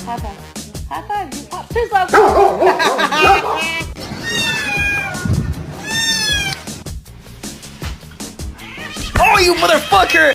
High five. High five. You pop piss off. Oh, you motherfucker!